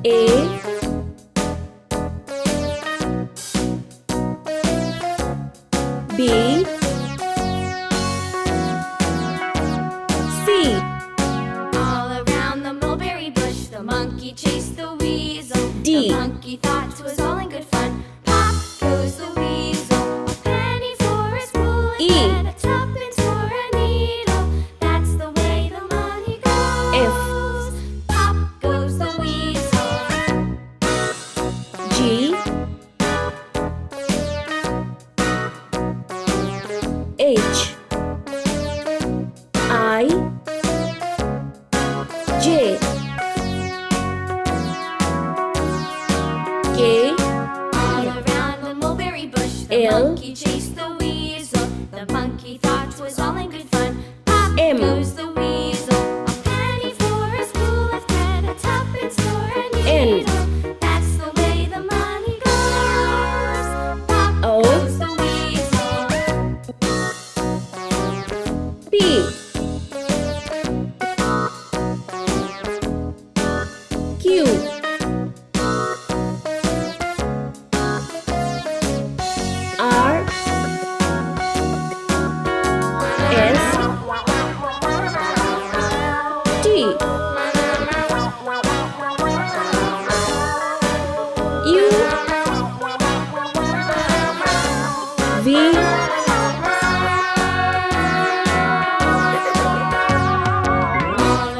A, B, C, All around the mulberry bush, the monkey chased the weasel. D. The monkey thought it was all in good fun. Pop goes the weasel, a penny for a spool E. and a tuppence for a needle. That's the way the money goes. Pop goes the weasel. G, H, I, J, K, All around the mulberry bush, the L. monkey chased the weasel. The monkey thought it was all in good fun. Pop M. goes the weasel, a penny for a spool of thread, a tuppence for a N. needle. That's the way the money goes. Pop O. goes the weasel. P, Q, R, S, T, U, V,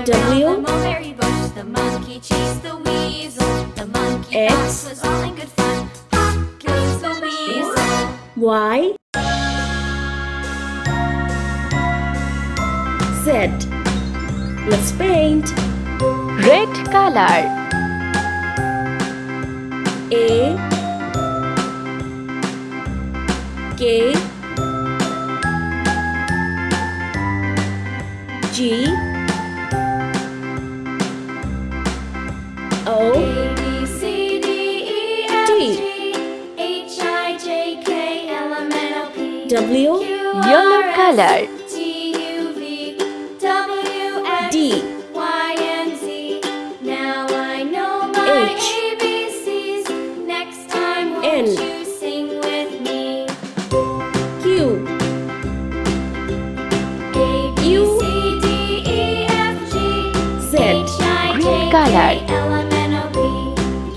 W, The mulberry bush, the monkey chased the weasel. The monkey X. thought it was all in good fun. Pop goes the weasel. Y, Z. Let's paint. Red color. A, K, G, O, A, B, C, D, E, F, T. G, H, I, J, K, L, M, N, O, P, W, Q, Yellow R, S, color. T, U, V, W, X, D, Y, and Z. Now I know my H. ABCs. Next time, won't N. you sing with me? Q, A, B, U. C, D, E, F, G, Z. H, I, Green J, color. K, L, M, N, O, P,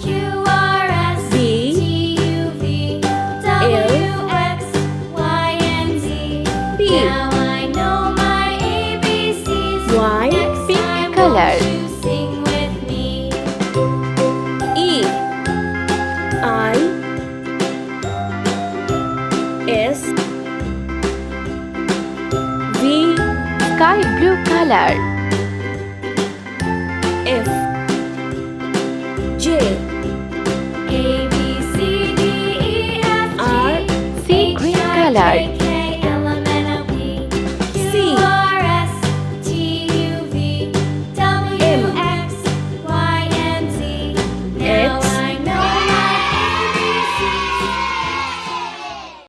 Q, R, S, V. T, U, V, W, X, Y, and Z. P. Now I know my ABCs. Y. Next Pink time, color. won't you sing with me? E, I, S, V, Sky blue color.